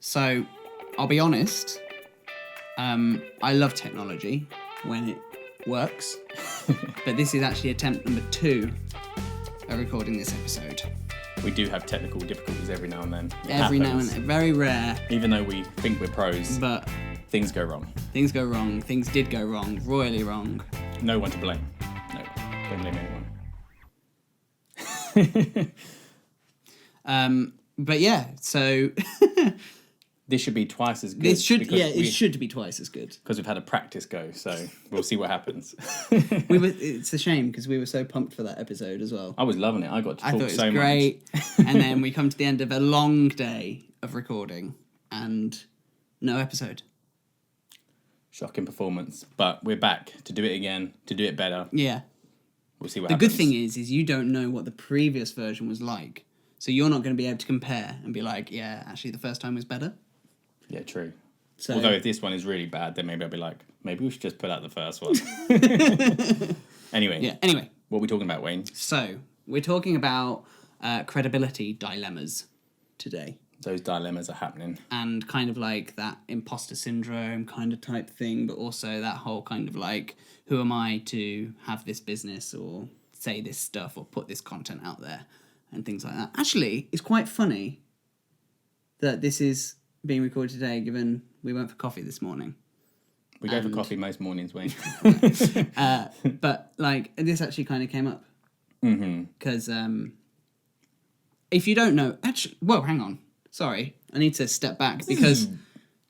So, I'll be honest, I love technology when it works, but this is actually attempt number 2 of recording this episode. We do have technical difficulties every now and then. Every now and then, very rare. Even though we think we're pros, But things go wrong. Things go wrong. Things did go wrong, royally wrong. No one to blame. No, don't blame anyone. But yeah, so This should be twice as good. it should be twice as good. Because we've had a practice go, so we'll see what happens. It's a shame because we were so pumped for that episode as well. I was loving it. I got to I talk thought it was so great. much. And then we come to the end of a long day of recording and no episode. Shocking performance. But we're back to do it again, to do it better. Yeah. We'll see what The happens. good thing is you don't know what the previous version was like. So you're not going to be able to compare and be like, yeah, actually the first time was better. Yeah, true. So, Although if this one is really bad, then maybe I'll be like, maybe we should just put out the first one. Anyway. What are we talking about, Wayne? So we're talking about credibility dilemmas today. Those dilemmas are happening. And kind of like that imposter syndrome kind of type thing, but also that whole kind of like, who am I to have this business or say this stuff or put this content out there and things like that. Actually, it's quite funny that this is being recorded today, given we went for coffee this morning. We go for coffee most mornings, Wayne. But like, this actually kind of came up. Because if you don't know, actually, well, hang on. Sorry, I need to step back because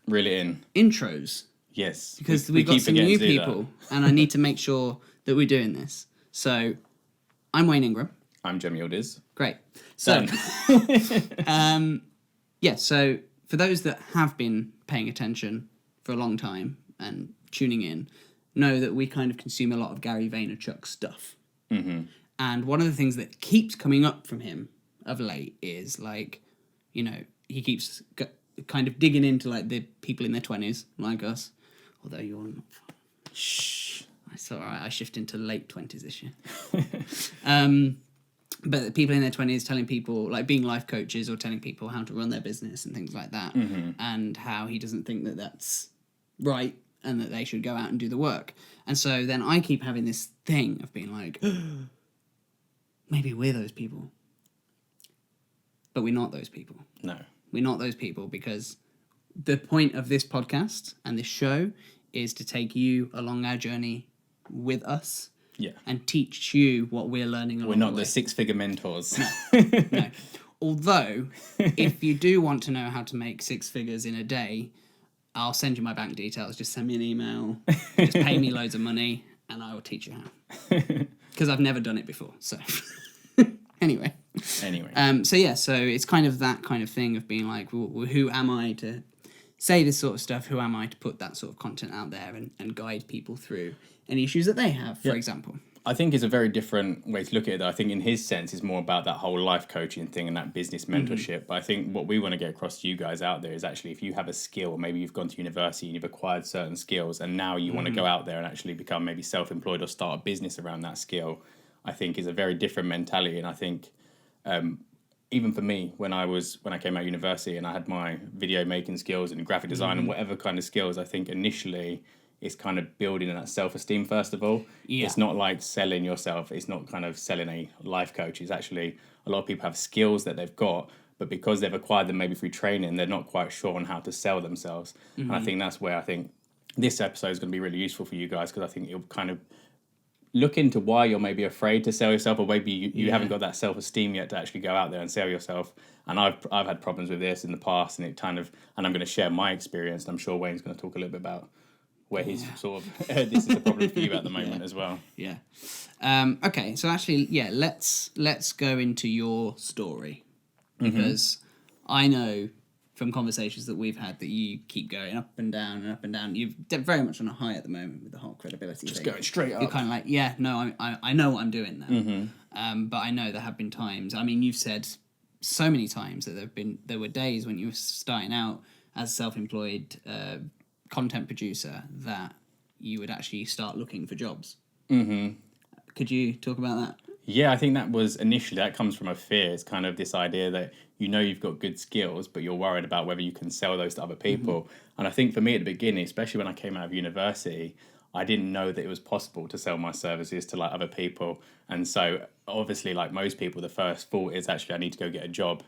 Really in. intros. Yes. Because we we've got keep some forgetting new to do that. people, and I need to make sure that we're doing this. So, I'm Wayne Ingram. I'm Cem Yildiz. Great. So, Done. yeah. So for those that have been paying attention for a long time and tuning in, know that we kind of consume a lot of Gary Vaynerchuk stuff. And one of the things that keeps coming up from him of late is like, you know, he keeps kind of digging into like the people in their 20s, like us. Although you're not. Shh. It's all right. I shift into late 20s this year. But people in their 20s telling people, like being life coaches or telling people how to run their business and things like that. And how he doesn't think that that's right and that they should go out and do the work. And so then I keep having this thing of being like, maybe we're those people. But we're not those people. No. We're not those people because the point of this podcast and this show is to take you along our journey with us. Yeah. And teach you what we're learning along We're not the way. the six-figure mentors. No. Although, if you do want to know how to make 6 figures in a day, I'll send you my bank details. Just send me an email. Just pay me loads of money, and I will teach you how. Because I've never done it before. So, anyway. So it's kind of that kind of thing of being like, well, who am I to say this sort of stuff? Who am I to put that sort of content out there and guide people through any issues that they have, for example? I think it's a very different way to look at it. I think in his sense, it's more about that whole life coaching thing and that business mentorship. But I think what we want to get across to you guys out there is actually if you have a skill, maybe you've gone to university and you've acquired certain skills and now you want to go out there and actually become maybe self-employed or start a business around that skill, I think is a very different mentality. And I think even for me, when I came out of university and I had my video making skills and graphic design and whatever kind of skills, I think initially it's kind of building that self-esteem first of all. Yeah. It's not like selling yourself. It's not kind of selling a life coach. It's actually a lot of people have skills that they've got, but because they've acquired them maybe through training, they're not quite sure on how to sell themselves. And I think that's where I think this episode is going to be really useful for you guys because I think it'll kind of look into why you're maybe afraid to sell yourself or maybe you haven't got that self-esteem yet to actually go out there and sell yourself. And I've had problems with this in the past and and I'm going to share my experience and I'm sure Wayne's going to talk a little bit about where he's sort of, this is a problem for you at the moment as well. Yeah. Okay, so actually, let's go into your story because I know from conversations that we've had that you keep going up and down and up and down. You're very much on a high at the moment with the whole credibility Just thing. going straight up. You're kind of like, I know what I'm doing now. But I know there have been times. I mean, you've said so many times that there were days when you were starting out as self-employed content producer that you would actually start looking for jobs. Could you talk about that? Yeah, I think that was initially, that comes from a fear. It's kind of this idea that you know you've got good skills, but you're worried about whether you can sell those to other people. And I think for me at the beginning, especially when I came out of university, I didn't know that it was possible to sell my services to like other people. And so obviously, like most people, the first thought is actually I need to go get a job.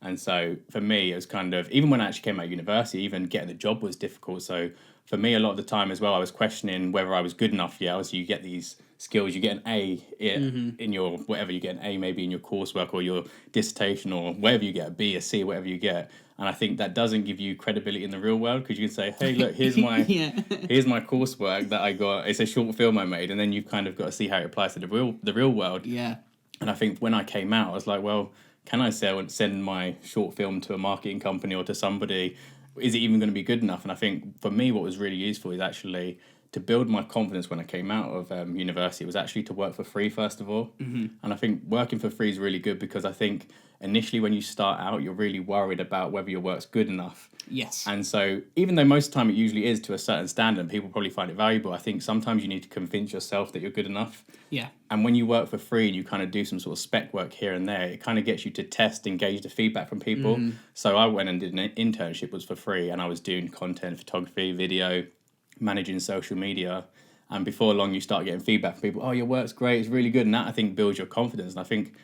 And so for me, it was kind of, even when I actually came out of university, even getting a job was difficult. So for me, a lot of the time as well, I was questioning whether I was good enough. Yeah, so you get these skills, you get an A in your, whatever, you get an A maybe in your coursework or your dissertation or whatever you get, a B, a C, whatever you get. And I think that doesn't give you credibility in the real world, because you can say, hey, look, here's my here's my coursework that I got. It's a short film I made. And then you've kind of got to see how it applies to the real world. Yeah. And I think when I came out, I was like, well, can I send my short film to a marketing company or to somebody? Is it even going to be good enough? And I think for me, what was really useful is actually to build my confidence when I came out of university was actually to work for free, first of all. And I think working for free is really good, because I think initially when you start out, you're really worried about whether your work's good enough. Yes. And so even though most of the time it usually is to a certain standard and people probably find it valuable, I think sometimes you need to convince yourself that you're good enough. Yeah. And when you work for free and you kind of do some sort of spec work here and there, it kind of gets you to test and gauge the feedback from people. So I went and did an internship, was for free, and I was doing content, photography, video, managing social media. And before long, you start getting feedback from people. Oh, your work's great. It's really good. And that, I think, builds your confidence. And I think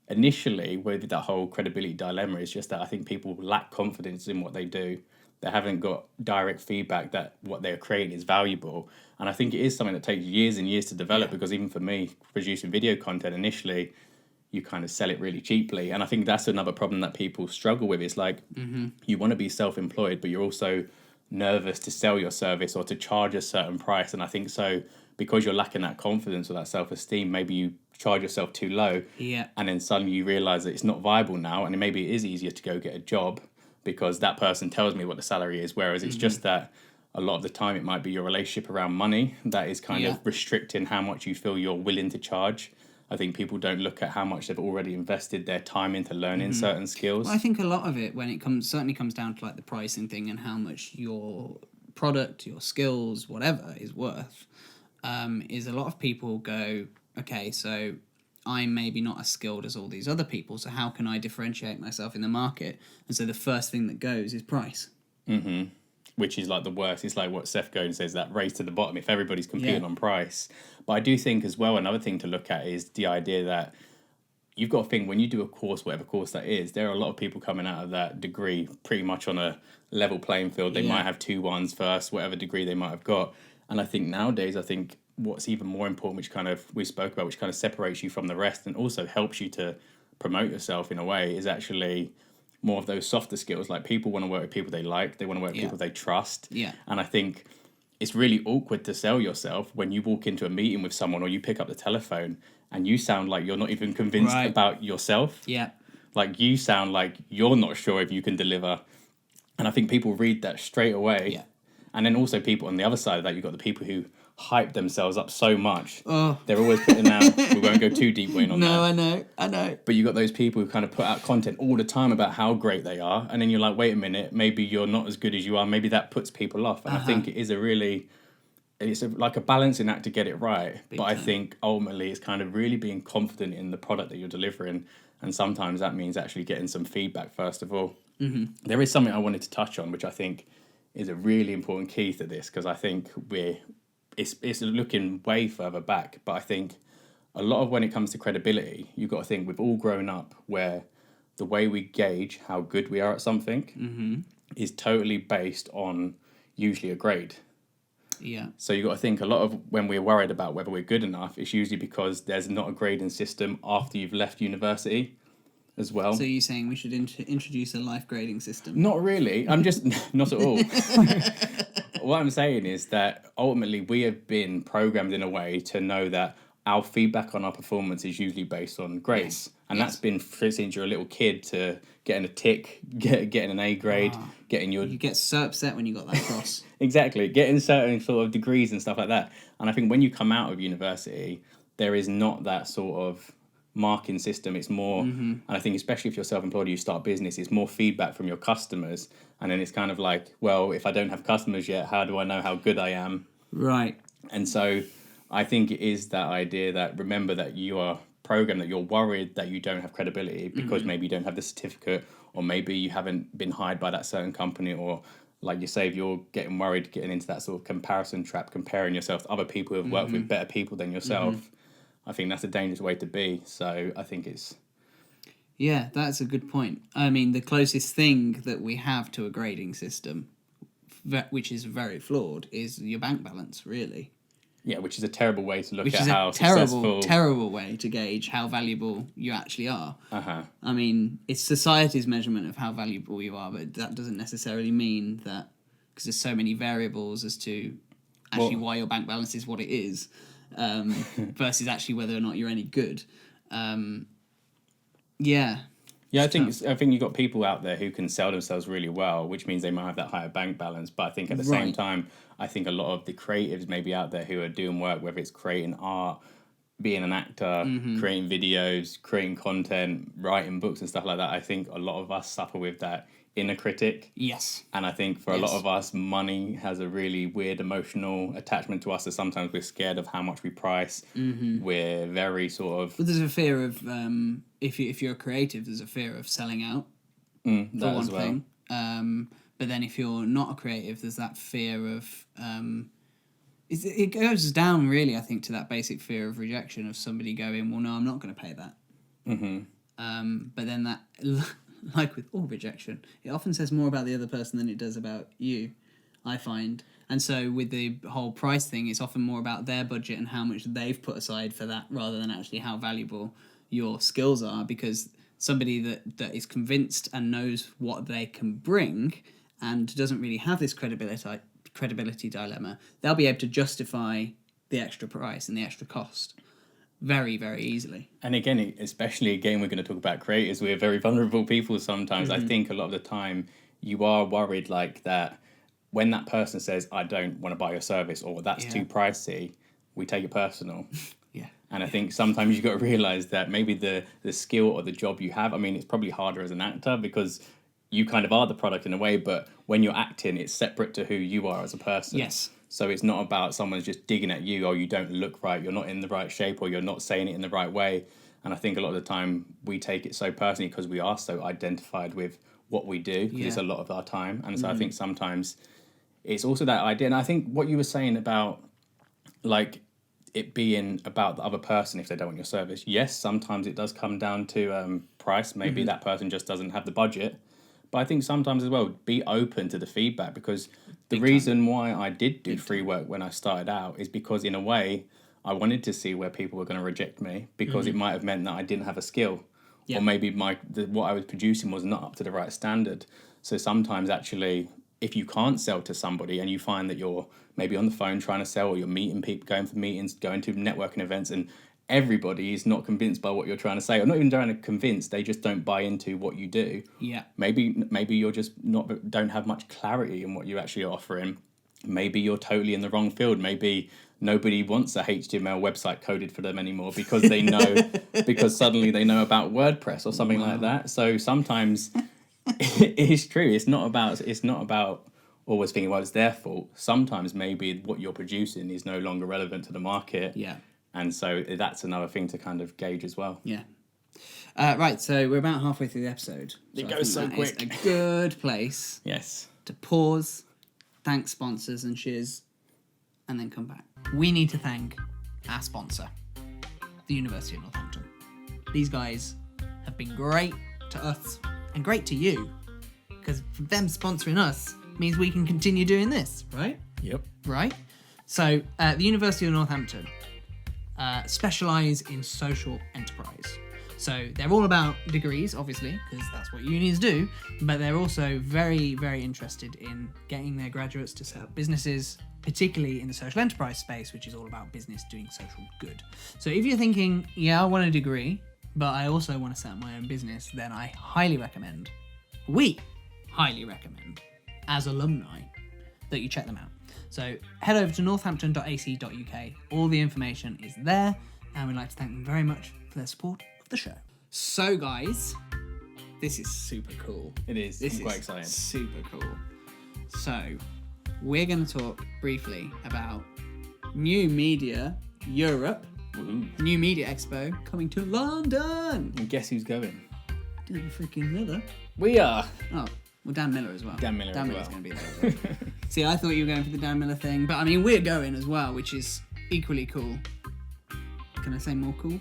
initially, with that whole credibility dilemma, is just that I think people lack confidence in what they do. They haven't got direct feedback that what they're creating is valuable. And I think it is something that takes years and years to develop, because even for me, producing video content initially, you kind of sell it really cheaply. And I think that's another problem that people struggle with. It's like you want to be self-employed, but you're also nervous to sell your service or to charge a certain price. And I think so because you're lacking that confidence or that self-esteem, maybe you charge yourself too low. Yeah. And then suddenly you realize that it's not viable now. And maybe it is easier to go get a job because that person tells me what the salary is. Whereas it's just that a lot of the time it might be your relationship around money that is kind of restricting how much you feel you're willing to charge. I think people don't look at how much they've already invested their time into learning certain skills. Well, I think a lot of it, when it certainly comes down to like the pricing thing and how much your product, your skills, whatever is worth, is a lot of people go, okay, so I'm maybe not as skilled as all these other people, so how can I differentiate myself in the market? And so the first thing that goes is price. Which is like the worst. It's like what Seth Godin says, that race to the bottom if everybody's competing on price. But I do think as well, another thing to look at is the idea that you've got to think when you do a course, whatever course that is, there are a lot of people coming out of that degree pretty much on a level playing field. They might have 2-1s first, whatever degree they might have got. And I think nowadays, I think what's even more important, which kind of we spoke about, which kind of separates you from the rest and also helps you to promote yourself in a way, is actually more of those softer skills. Like people want to work with people they like, they want to work with people they trust. And I think it's really awkward to sell yourself when you walk into a meeting with someone or you pick up the telephone and you sound like you're not even convinced about yourself. Like you sound like you're not sure if you can deliver. And I think people read that straight away. And then also people on the other side of that, you've got the people who hype themselves up so much. They're always putting out, we won't go too deep, Wayne, on that. I know. But you got those people who kind of put out content all the time about how great they are. And then you're like, wait a minute, maybe you're not as good as you are. Maybe that puts people off. And I think it is like a balancing act to get it right. But I think ultimately it's kind of really being confident in the product that you're delivering. And sometimes that means actually getting some feedback first of all. There is something I wanted to touch on, which I think is a really important key to this, because I think it's looking way further back, but I think a lot of when it comes to credibility, you've got to think we've all grown up where the way we gauge how good we are at something is totally based on usually a grade. So you've got to think a lot of when we're worried about whether we're good enough, it's usually because there's not a grading system after you've left university as well. So you're saying we should introduce a life grading system? Not really. I'm just, not at all. What I'm saying is that ultimately we have been programmed in a way to know that our feedback on our performance is usually based on grades. And that's been since you're a little kid, to getting a tick, getting an A grade, getting your... You get so upset when you got that cross. Exactly. Getting certain sort of degrees and stuff like that. And I think when you come out of university, there is not that sort of marking system. It's more, and I think especially if you're self-employed or you start business, it's more feedback from your customers. And then it's kind of like, well, if I don't have customers yet, how do I know how good I am? Right. And so I think it is that idea that remember that you are program that you're worried that you don't have credibility because maybe you don't have the certificate, or maybe you haven't been hired by that certain company, or like you say, if you're getting worried, getting into that sort of comparison trap, comparing yourself to other people who've worked with better people than yourself, I think that's a dangerous way to be. So I think it's... Yeah, that's a good point. I mean, the closest thing that we have to a grading system, which is very flawed, is your bank balance, really. Yeah, which is a terrible way to look Which at is how a terrible, successful... terrible way to gauge how valuable you actually are. Uh-huh. I mean, it's society's measurement of how valuable you are, but that doesn't necessarily mean that, because there's so many variables as to actually why your bank balance is what it is, versus actually whether or not you're any good. Yeah, I think you've got people out there who can sell themselves really well, which means they might have that higher bank balance. But I think at the same time, I think a lot of the creatives maybe out there who are doing work, whether it's creating art, being an actor, creating videos, creating content, writing books and stuff like that, I think a lot of us suffer with that inner critic. Yes. And I think for a lot of us, money has a really weird emotional attachment to us. So sometimes we're scared of how much we price. We're very sort of... But there's a fear of, if you're a creative, there's a fear of selling out, for one thing. But then if you're not a creative, there's that fear of... it goes down, really, I think, to that basic fear of rejection, of somebody going, well, no, I'm not going to pay that. But then that... Like with all rejection, it often says more about the other person than it does about you, I find. And so with the whole price thing, it's often more about their budget and how much they've put aside for that, rather than actually how valuable your skills are. Because somebody that is convinced and knows what they can bring and doesn't really have this credibility dilemma, they'll be able to justify the extra price and the extra cost very, very easily. And again, especially we're going to talk about creators. We're very vulnerable people sometimes. I think a lot of the time you are worried like that when that person says, I don't want to buy your service, or that's too pricey, we take it personal. And I think sometimes you've got to realise that maybe the skill or the job you have, I mean, it's probably harder as an actor because you kind of are the product in a way, but when you're acting, it's separate to who you are as a person. Yes. So it's not about someone's just digging at you, or you don't look right, you're not in the right shape, or you're not saying it in the right way. And I think a lot of the time we take it so personally because we are so identified with what we do, because it's a lot of our time. And so I think sometimes it's also that idea. And I think what you were saying about like it being about the other person if they don't want your service. Yes, sometimes it does come down to price. Maybe that person just doesn't have the budget. But I think sometimes as well, be open to the feedback, because the reason why I did do free work when I started out is because in a way I wanted to see where people were going to reject me, because it might have meant that I didn't have a skill, or maybe what I was producing was not up to the right standard. So sometimes actually, if you can't sell to somebody and you find that you're maybe on the phone trying to sell, or you're meeting people, going for meetings, going to networking events, and everybody is not convinced by what you're trying to say, or not even trying to convince, they just don't buy into what you do. Maybe you're just don't have much clarity in what you're actually offering. Maybe you're totally in the wrong field. Maybe nobody wants a HTML website coded for them anymore because they know because suddenly they know about WordPress or something like that. So sometimes it is true. It's not about always thinking, well, it's their fault. Sometimes maybe what you're producing is no longer relevant to the market. And so that's another thing to kind of gauge as well. Right, so we're about halfway through the episode. It goes so quick. It's a good place to pause, thank sponsors and shiz, and then come back. We need to thank our sponsor, the University of Northampton. These guys have been great to us and great to you, because them sponsoring us means we can continue doing this, right? Yep. Right? So, the University of Northampton specialise in social enterprise. So they're all about degrees, obviously, because that's what unis do, but they're also very, very interested in getting their graduates to set up businesses, particularly in the social enterprise space, which is all about business doing social good. So if you're thinking, I want a degree, but I also want to set up my own business, then I we highly recommend, as alumni, that you check them out. So head over to northampton.ac.uk. All the information is there, and we'd like to thank them very much for their support of the show. So guys, this is super cool. It is. It's quite exciting. Super cool. So we're going to talk briefly about New Media Europe Woohoo. New Media Expo coming to London. And guess who's going? Dan freaking Miller. We are. Oh, well, Dan Miller as well. Dan Miller as Miller's well. going to be there as well. See, I thought you were going for the Dan Miller thing, but I mean, we're going as well, which is equally cool. Can I say more cool?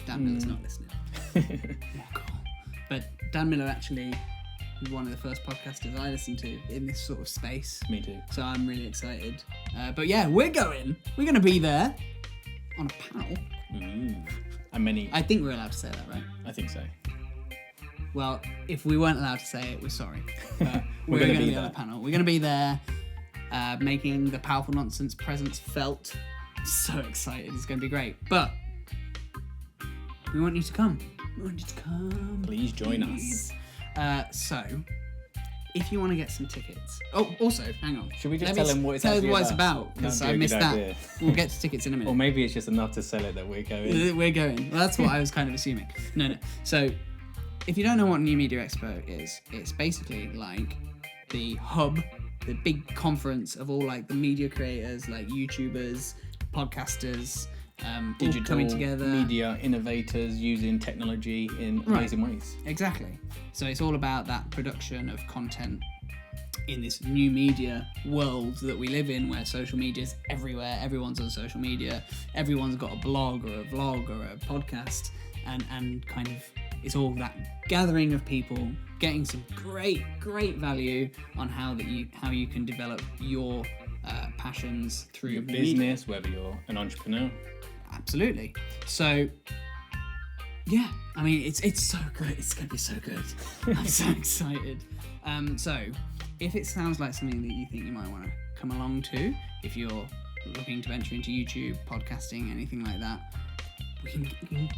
Dan Miller's not listening. More cool. But Dan Miller actually was one of the first podcasters I listened to in this sort of space. Me too. So I'm really excited. But yeah, we're going. We're going to be there on a panel. And many. I think we're allowed to say that, right? I think so. Well, if we weren't allowed to say it, we're sorry. But we're gonna going to be be on there. the panel. We're going to be there, making the Powerful Nonsense presence felt. So excited. It's going to be great. But we want you to come. We want you to come. Please join us. So, if you want to get some tickets. Oh, also, hang on. Should we just Let tell me them what it's tell actually what it's about? about? Because That'd I be a missed good that. idea. We'll get to tickets in a minute. Or maybe it's just enough to sell it that we're going. We're going. Well, that's what I was kind of assuming. No. So, if you don't know what New Media Expo is, it's basically like the hub, the big conference of all like the media creators, like YouTubers, podcasters, Digital all coming together. media innovators using technology in amazing ways. Exactly. So it's all about that production of content in this new media world that we live in, where social media is everywhere. Everyone's on social media. Everyone's got a blog or a vlog or a podcast, and kind of it's all that gathering of people getting some great value on how you can develop your passions through Your media. business, whether you're an entrepreneur. Absolutely. So, yeah, I mean, it's so good. It's going to be so good. I'm so excited. So, if it sounds like something that you think you might want to come along to, if you're looking to venture into YouTube, podcasting, anything like that, you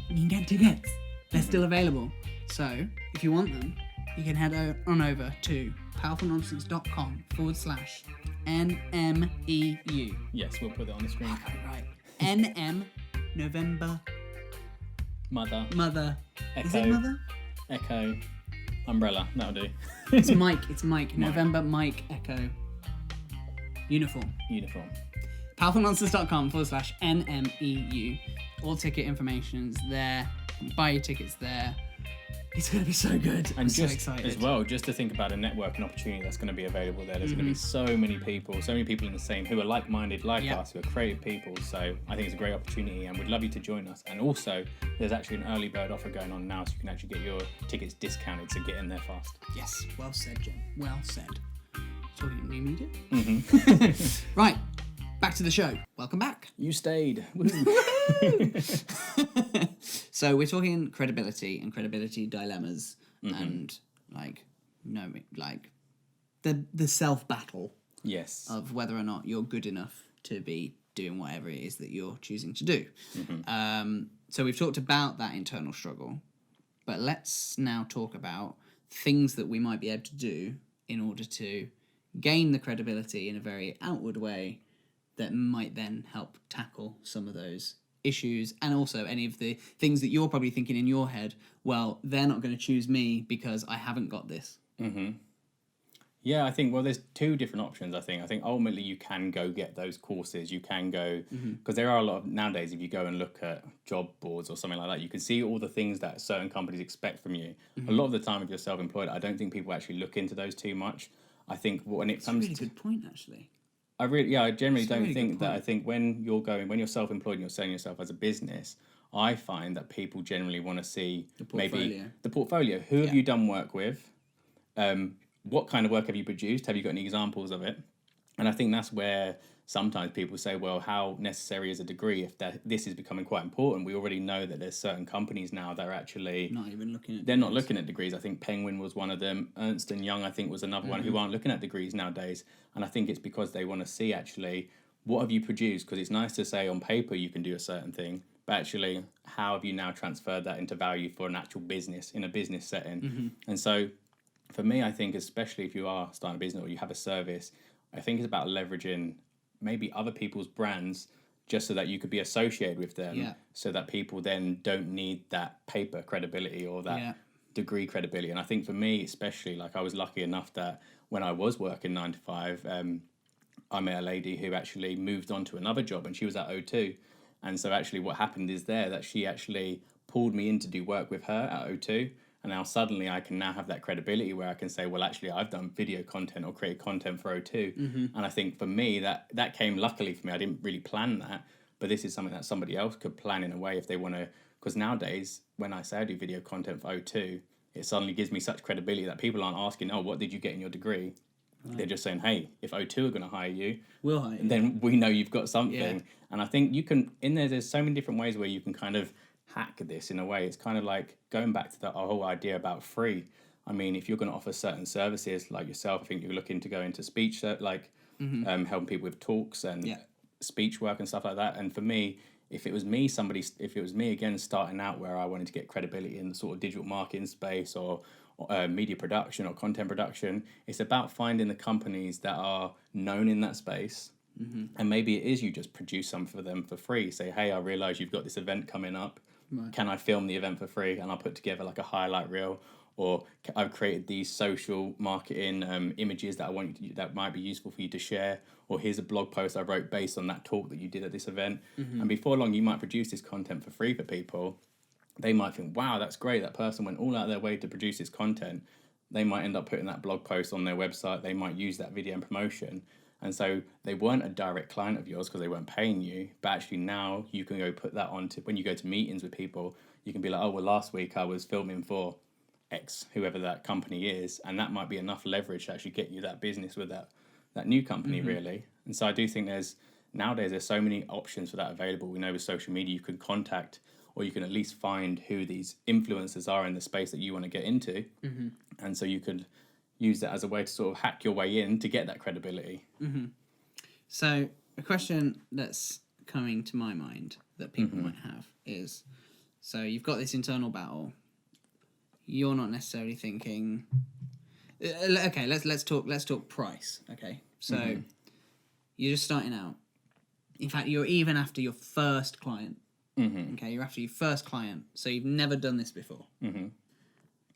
can get tickets. They're still available. So, if you want them, you can head on over to powerfulnonsense.com/NMEU. Yes, we'll put it on the screen. I got it right. NM November Mother, Mother. Is it Echo. Mother? Echo, Umbrella. That'll do. It's Mike. It's Mike. November Mike Echo. Uniform. Uniform. powerfulnonsense.com/NMEU. All ticket information's there. You can buy your tickets there. It's going to be so good. I'm And so just excited. as well, just to think about a networking opportunity that's going to be available there. There's going to be so many people in the same who are like-minded like Yep. us, who are creative people. So I think it's a great opportunity, and we'd love you to join us. And also, there's actually an early bird offer going on now, so you can actually get your tickets discounted. So get in there fast. Yes. Well said, Jen. Well said. Talking new media. Mm-hmm. Right. Back to the show. Welcome back. You stayed. So we're talking credibility and credibility dilemmas and the self battle Yes. of whether or not you're good enough to be doing whatever it is that you're choosing to do. So we've talked about that internal struggle, but let's now talk about things that we might be able to do in order to gain the credibility in a very outward way that might then help tackle some of those issues, and also any of the things that you're probably thinking in your head, well, they're not going to choose me because I haven't got this. Yeah, I think, well, there's two different options, I think. I think ultimately you can go get those courses. You can go, because there are a lot of, nowadays, if you go and look at job boards or something like that, you can see all the things that certain companies expect from you. A lot of the time, if you're self-employed, I don't think people actually look into those too much. I think when it comes That's a really good point, actually. I generally That's a don't really think good that. I point. think when you're self-employed and you're selling yourself as a business, I find that people generally want to see maybe the portfolio. Who have you done work with? What kind of work have you produced? Have you got any examples of it? And I think that's where sometimes people say, well, how necessary is a degree if this is becoming quite important? We already know that there's certain companies now that are actually Not even looking at they're not looking at degrees. I think Penguin was one of them. Ernst & Young, I think, was another one who aren't looking at degrees nowadays. And I think it's because they want to see actually what have you produced? Because it's nice to say on paper you can do a certain thing, but actually how have you now transferred that into value for an actual business in a business setting? And so for me, I think especially if you are starting a business or you have a service, I think it's about leveraging maybe other people's brands just so that you could be associated with them, so that people then don't need that paper credibility or that degree credibility. And I think for me, especially, like I was lucky enough that when I was working 9 to 5, I met a lady who actually moved on to another job, and she was at O2. And so actually what happened is that she actually pulled me in to do work with her at O2. And now suddenly I can now have that credibility where I can say, well, actually, I've done video content or created content for O2. And I think for me, that came luckily for me. I didn't really plan that, but this is something that somebody else could plan in a way if they want to. Because nowadays, when I say I do video content for O2, it suddenly gives me such credibility that people aren't asking, oh, what did you get in your degree? They're just saying, hey, if O2 are going to hire you, we'll hire you. then we know you've got something. Yeah. And I think you can, there's so many different ways where you can kind of hack this in a way. It's kind of like going back to the whole idea about free. I mean, if you're going to offer certain services like yourself, I think you're looking to go into speech, like helping people with talks and speech work and stuff like that. And for me, if it was me again starting out where I wanted to get credibility in the sort of digital marketing space or media production or content production, it's about finding the companies that are known in that space. And maybe it is you just produce some for them for free. Say, hey, I realize you've got this event coming up. Right. Can I film the event for free? And I'll put together like a highlight reel, or I've created these social marketing images that I want you to, that might be useful for you to share, or here's a blog post I wrote based on that talk that you did at this event. And before long, you might produce this content for free for people. They might think, wow, that's great. That person went all out of their way to produce this content. They might end up putting that blog post on their website. They might use that video in promotion. And so they weren't a direct client of yours because they weren't paying you. But actually now you can go put that on to, when you go to meetings with people, you can be like, oh, well, last week I was filming for X, whoever that company is. And that might be enough leverage to actually get you that business with that new company, really. And so I do think nowadays there's so many options for that available. We know with social media you can contact, or you can at least find who these influencers are in the space that you want to get into. And so you could use that as a way to sort of hack your way in to get that credibility. So a question that's coming to my mind that people might have is, so you've got this internal battle. You're not necessarily thinking, okay, let's talk price. Okay, so you're just starting out. In fact, you're even after your first client. Okay, you're after your first client, so you've never done this before.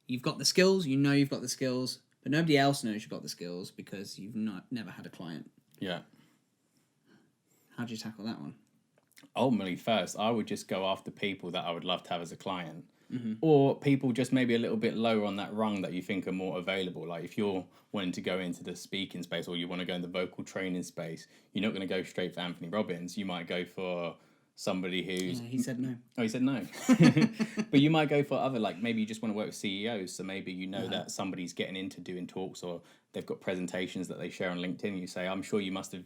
You've got the skills, you know you've got the skills, but nobody else knows you've got the skills because you've never had a client. Yeah. How do you tackle that one? Ultimately, first, I would just go after people that I would love to have as a client. Or people just maybe a little bit lower on that rung that you think are more available. Like if you're wanting to go into the speaking space or you want to go in the vocal training space, you're not going to go straight for Anthony Robbins. You might go for somebody who's... Yeah, he said no. Oh, he said no. But you might go for other, like maybe you just want to work with CEOs. So maybe you know that somebody's getting into doing talks, or they've got presentations that they share on LinkedIn. And you say, I'm sure you must have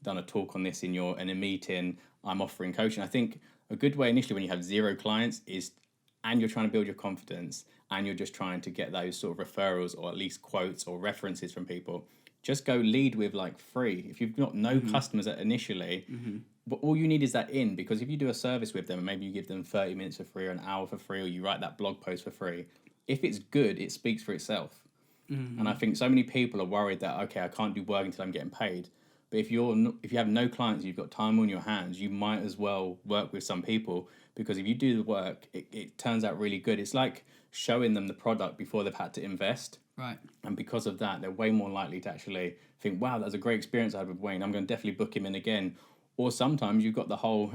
done a talk on this in a meeting. I'm offering coaching. I think a good way initially when you have 0 clients is, and you're trying to build your confidence, and you're just trying to get those sort of referrals or at least quotes or references from people, just go lead with like free. If you've got no customers initially, but all you need is that in, because if you do a service with them and maybe you give them 30 minutes for free or an hour for free, or you write that blog post for free, if it's good, it speaks for itself. And I think so many people are worried that, okay, I can't do work until I'm getting paid. But if you have no clients, you've got time on your hands, you might as well work with some people, because if you do the work, it turns out really good. It's like showing them the product before they've had to invest. Right. And because of that, they're way more likely to actually think, wow, that was a great experience I had with Wayne. I'm going to definitely book him in again. Or sometimes you've got the whole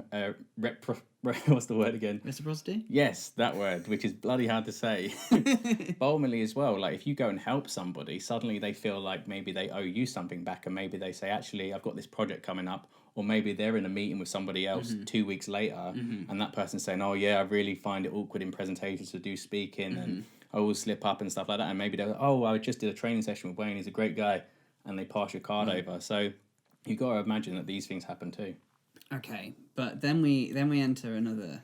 what's the word again? Reciprocity? Yes, that word, which is bloody hard to say. But ultimately as well, like if you go and help somebody, suddenly they feel like maybe they owe you something back, and maybe they say, actually, I've got this project coming up. Or maybe they're in a meeting with somebody else 2 weeks later, and that person's saying, oh yeah, I really find it awkward in presentations to do speaking, and I always slip up and stuff like that. And maybe they're like, oh, I just did a training session with Wayne, he's a great guy, and they pass your card over. So you got to imagine that these things happen too. Okay, but then we enter another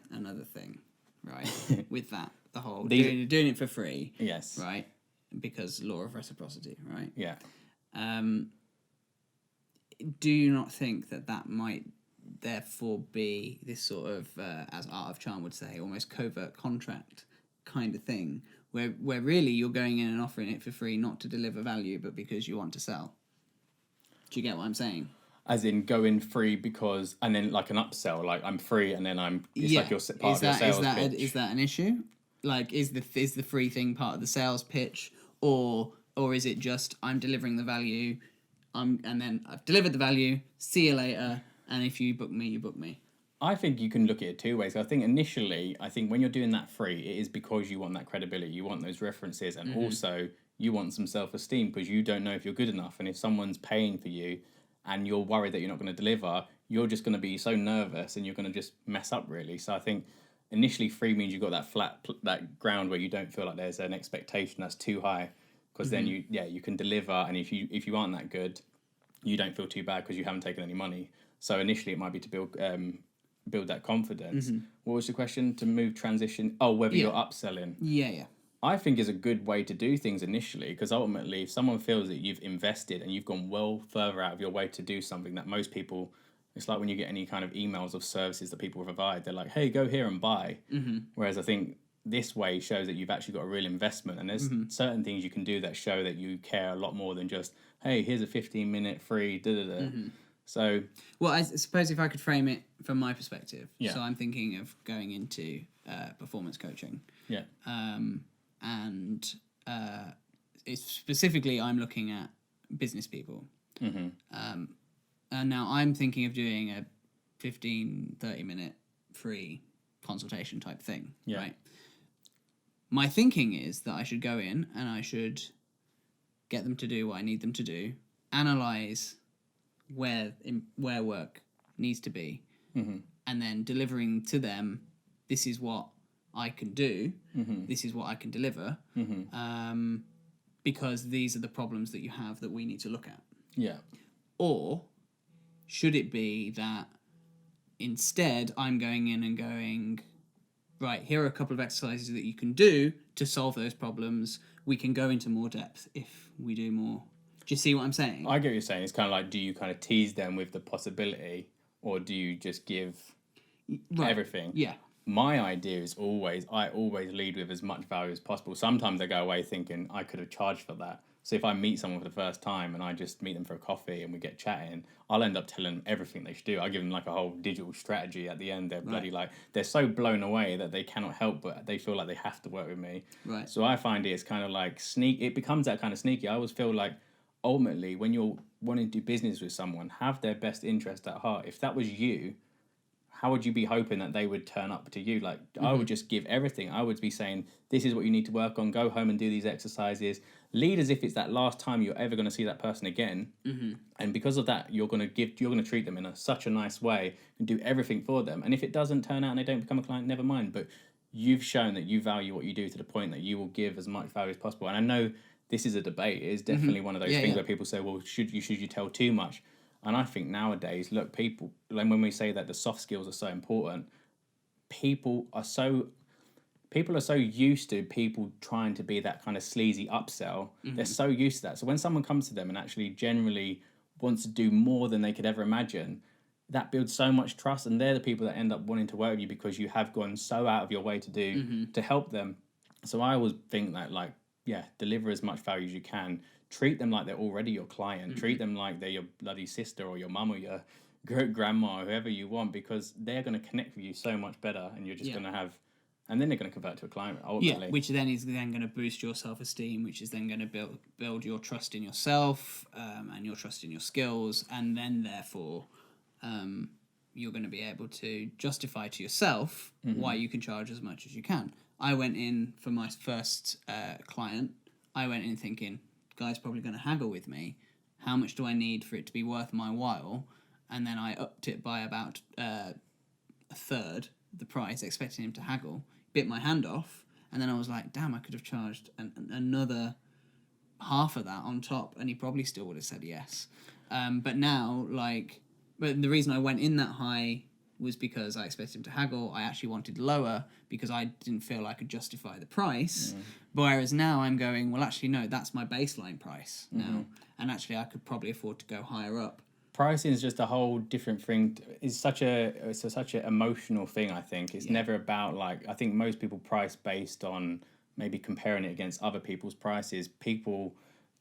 thing, right? With that, the whole doing it for free. Yes. Right, because law of reciprocity, right? Yeah. Do you not think that might therefore be this sort of, as Art of Charm would say, almost covert contract kind of thing, where really you're going in and offering it for free, not to deliver value, but because you want to sell? Do you get what I'm saying? As in going free because, and then like an upsell, like I'm free and then it's like your part of your sales pitch. Is that an issue? Like, is the free thing part of the sales pitch, or is it just I'm delivering the value, and then I've delivered the value, see you later, and if you book me, you book me? I think you can look at it two ways. I think initially, I think when you're doing that free, it is because you want that credibility, you want those references, and also you want some self-esteem because you don't know if you're good enough. And if someone's paying for you and you're worried that you're not going to deliver, you're just going to be so nervous and you're going to just mess up really. So I think initially free means you've got that that ground where you don't feel like there's an expectation that's too high, because then you can deliver, and if you aren't that good, you don't feel too bad because you haven't taken any money. So initially it might be to build that confidence. What was the question? To move transition? Oh, whether you're upselling. Yeah. I think is a good way to do things initially, because ultimately if someone feels that you've invested and you've gone well further out of your way to do something that most people, it's like when you get any kind of emails of services that people provide, they're like, hey, go here and buy. Whereas I think this way shows that you've actually got a real investment, and there's certain things you can do that show that you care a lot more than just, hey, here's a 15-minute free So, well, I suppose if I could frame it from my perspective, Yeah. so I'm thinking of going into performance coaching, yeah, and it's specifically I'm looking at business people, and now I'm thinking of doing a 15-30 minute free consultation type thing, right? My thinking is that I should go in and I should get them to do what I need them to do, analyze where work needs to be, and then delivering to them, this is what I can do, this is what I can deliver, because these are the problems that you have that we need to look at. Yeah. Or should it be that instead I'm going in and going, right, here are a couple of exercises that you can do to solve those problems. We can go into more depth if we do more. Do you see what I'm saying? I get what you're saying. It's kind of like, do you kind of tease them with the possibility, or do you just give everything? Yeah. My idea is I always lead with as much value as possible. Sometimes I go away thinking I could have charged for that. So if I meet someone for the first time and I just meet them for a coffee and we get chatting, I'll end up telling them everything they should do. I give them like a whole digital strategy at the end. They're bloody like, they're so blown away that they cannot help but they feel like they have to work with me. Right. So I find it's kind of like it becomes that kind of sneaky. I always feel like ultimately when you're wanting to do business with someone, have their best interest at heart. If that was you, how would you be hoping that they would turn up to you? Like, I would just give everything. I would be saying, this is what you need to work on. Go home and do these exercises. Lead as if it's that last time you're ever going to see that person again. And because of that, you're going to treat them in such a nice way and do everything for them. And if it doesn't turn out and they don't become a client, never mind. But you've shown that you value what you do to the point that you will give as much value as possible. And I know this is a debate. It is definitely one of those things where people say, well, should you tell too much? And I think nowadays, look, people, like when we say that the soft skills are so important, people are so used to people trying to be that kind of sleazy upsell. They're so used to that. So when someone comes to them and actually generally wants to do more than they could ever imagine, that builds so much trust. And they're the people that end up wanting to work with you because you have gone so out of your way to help them. So I always think that, like, deliver as much value as you can. Treat them like they're already your client. Treat them like they're your bloody sister or your mum or your grandma or whoever you want, because they're going to connect with you so much better, and you're just going to have, and then they're going to convert to a client ultimately. Yeah, which then is then going to boost your self-esteem, which is then going to build your trust in yourself, and your trust in your skills, and then therefore you're going to be able to justify to yourself why you can charge as much as you can. I went in for my first client. I went in thinking, guy's probably going to haggle with me. How much do I need for it to be worth my while? And then I upped it by about a third the price, expecting him to haggle. Bit my hand off, and then I was like, damn, I could have charged another half of that on top, and he probably still would have said yes. But now, but the reason I went in that high was because I expected him to haggle. I actually wanted lower because I didn't feel I could justify the price. Whereas now I'm going, well, actually, no, that's my baseline price now. And actually, I could probably afford to go higher up. Pricing is just a whole different thing. It's such an emotional thing, I think. It's never about, like, I think most people price based on maybe comparing it against other people's prices. People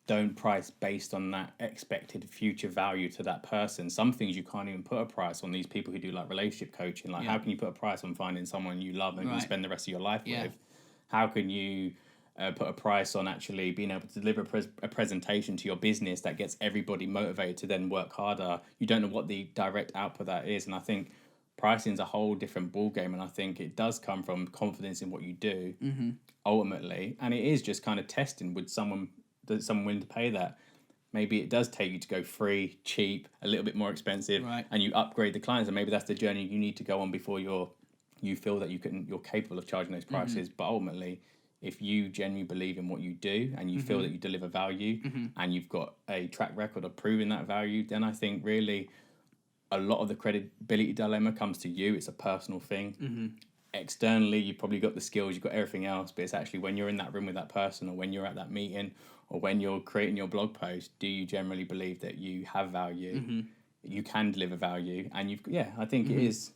don't price based on that expected future value to that person. Some things you can't even put a price on. These people who do like relationship coaching, like how can you put a price on finding someone you love and can spend the rest of your life with? How can you put a price on actually being able to deliver a presentation to your business that gets everybody motivated to then work harder? You don't know what the direct output that is. And I think pricing's a whole different ball game, and I think it does come from confidence in what you do ultimately, and it is just kind of testing with someone willing to pay that. Maybe it does take you to go free, cheap, a little bit more expensive, Right. and you upgrade the clients, and maybe that's the journey you need to go on before you feel that you're capable of charging those prices. But ultimately, if you genuinely believe in what you do and you feel that you deliver value and you've got a track record of proving that value, then I think really a lot of the credibility dilemma comes to you. It's a personal thing. Externally, you've probably got the skills, you've got everything else, but it's actually when you're in that room with that person, or when you're at that meeting, or when you're creating your blog post, do you generally believe that you have value, you can deliver value, and I think it is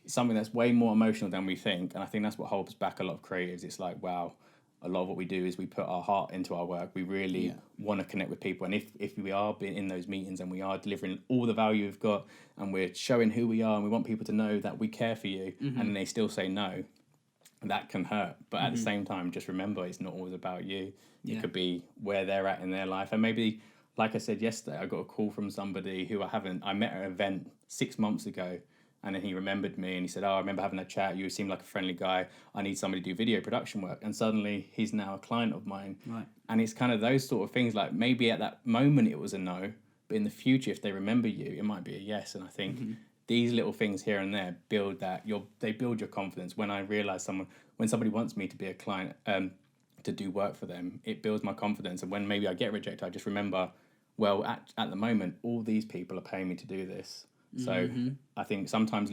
something that's way more emotional than we think, and I think that's what holds back a lot of creatives. It's like, wow, a lot of what we do is we put our heart into our work. We really want to connect with people, and if we are being in those meetings and we are delivering all the value we've got, and we're showing who we are, and we want people to know that we care for you, and then they still say no, that can hurt. But at the same time, just remember, it's not always about you. It could be where they're at in their life, and maybe, like I said yesterday, I got a call from somebody who I met at an event 6 months ago. And then he remembered me and he said, "Oh, I remember having that chat. You seem like a friendly guy. I need somebody to do video production work." And suddenly he's now a client of mine. Right. And it's kind of those sort of things, like maybe at that moment it was a no, but in the future, if they remember you, it might be a yes. And I think these little things here and there build they build your confidence. When I realize when somebody wants me to be a client, to do work for them, it builds my confidence. And when maybe I get rejected, I just remember, well, at the moment, all these people are paying me to do this. So I think sometimes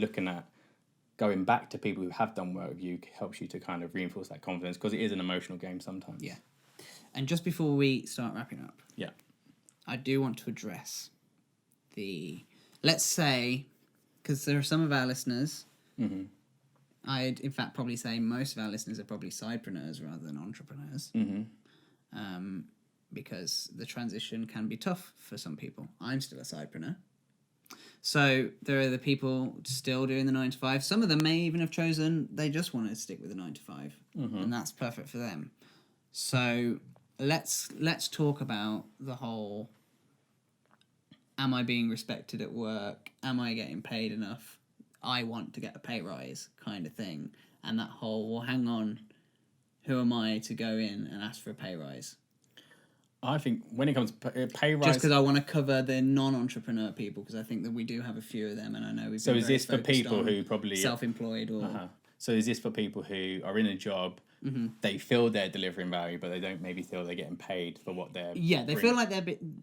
going back to people who have done work with you helps you to kind of reinforce that confidence, because it is an emotional game sometimes. Yeah. And just before we start wrapping up, I do want to address let's say, because there are some of our listeners, I'd in fact probably say most of our listeners are probably sidepreneurs rather than entrepreneurs, because the transition can be tough for some people. I'm still a sidepreneur. So there are the people still doing the 9 to 5. Some of them may even have chosen they just want to stick with the 9 to 5, and that's perfect for them. So let's talk about the whole: am I being respected at work? Am I getting paid enough? I want to get a pay rise kind of thing, and that whole, well, hang on, who am I to go in and ask for a pay rise? I think when it comes to pay rise... Just because I want to cover the non-entrepreneur people, because I think that we do have a few of them, and I know we've So is this for people who probably... self-employed or... So is this for people who are in a job, they feel they're delivering value, but they don't maybe feel they're getting paid for what they're... Yeah, they feel like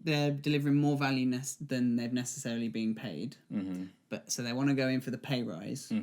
they're delivering more value than they've necessarily been paid. But so they want to go in for the pay rise.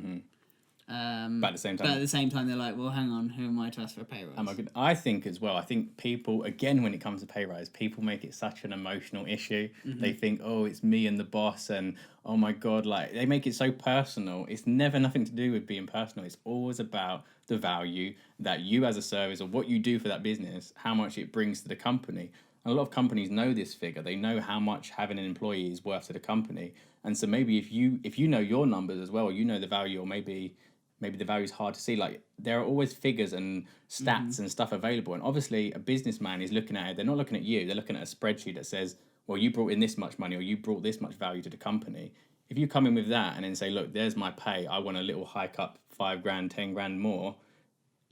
But at the same time, they're like, well, hang on, who am I to ask for a pay rise? I think as well, I think people, again, when it comes to pay rise, people make it such an emotional issue. They think, oh, it's me and the boss, and oh my God, like they make it so personal. It's never nothing to do with being personal. It's always about the value that you as a service, or what you do for that business, how much it brings to the company. And a lot of companies know this figure. They know how much having an employee is worth to the company. And so maybe if you know your numbers as well, you know the value, or maybe the value is hard to see. Like, there are always figures and stats and stuff available. And obviously a businessman is looking at it. They're not looking at you. They're looking at a spreadsheet that says, well, you brought in this much money, or you brought this much value to the company. If you come in with that and then say, look, there's my pay, I want a little hike up, 5 grand, 10 grand more,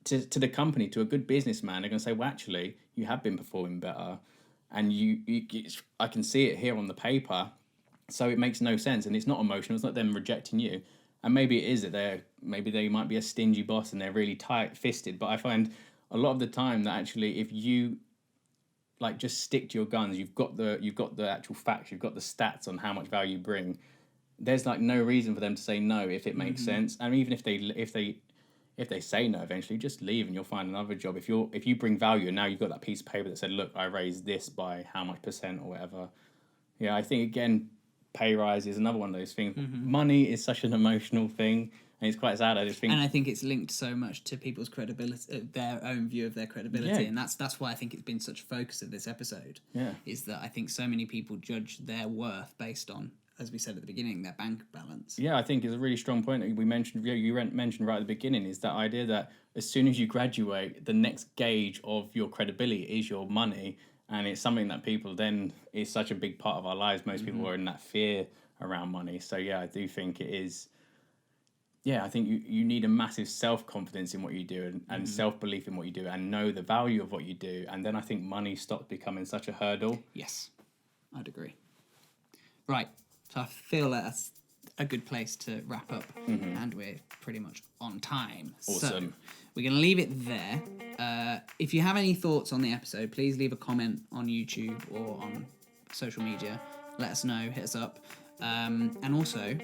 to the company, to a good businessman, they're going to say, well, actually, you have been performing better. And I can see it here on the paper. So it makes no sense. And it's not emotional. It's not them rejecting you. And maybe it is that they might be a stingy boss and they're really tight-fisted. But I find a lot of the time that actually, if you like just stick to your guns, you've got the actual facts, you've got the stats on how much value you bring. There's like no reason for them to say no if it makes sense. And even if they say no eventually, just leave and you'll find another job. If you bring value and now you've got that piece of paper that said, look, I raised this by how much percent or whatever. Yeah, I think again, pay rise is another one of those things. Money is such an emotional thing, and it's quite sad. And I think it's linked so much to people's credibility, their own view of their credibility, and that's why I think it's been such a focus of this episode. Yeah, is that I think so many people judge their worth based on, as we said at the beginning, their bank balance. Yeah, I think it's a really strong point that we mentioned. You mentioned right at the beginning, is that idea that as soon as you graduate, the next gauge of your credibility is your money. And it's something that people then is such a big part of our lives. Most people are in that fear around money. So yeah, I do think it is I think you need a massive self-confidence in what you do and self-belief in what you do and know the value of what you do. And then I think money stops becoming such a hurdle. Yes, I'd agree. Right, so I feel that's a good place to wrap up, and we're pretty much on time. Awesome. So we're going to leave it there. If you have any thoughts on the episode, please leave a comment on YouTube or on social media. Let us know, hit us up. And also,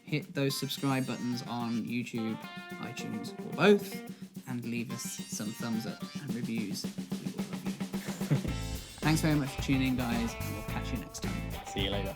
hit those subscribe buttons on YouTube, iTunes, or both, and leave us some thumbs up and reviews. We will love you. Thanks very much for tuning in, guys, and we'll catch you next time. See you later.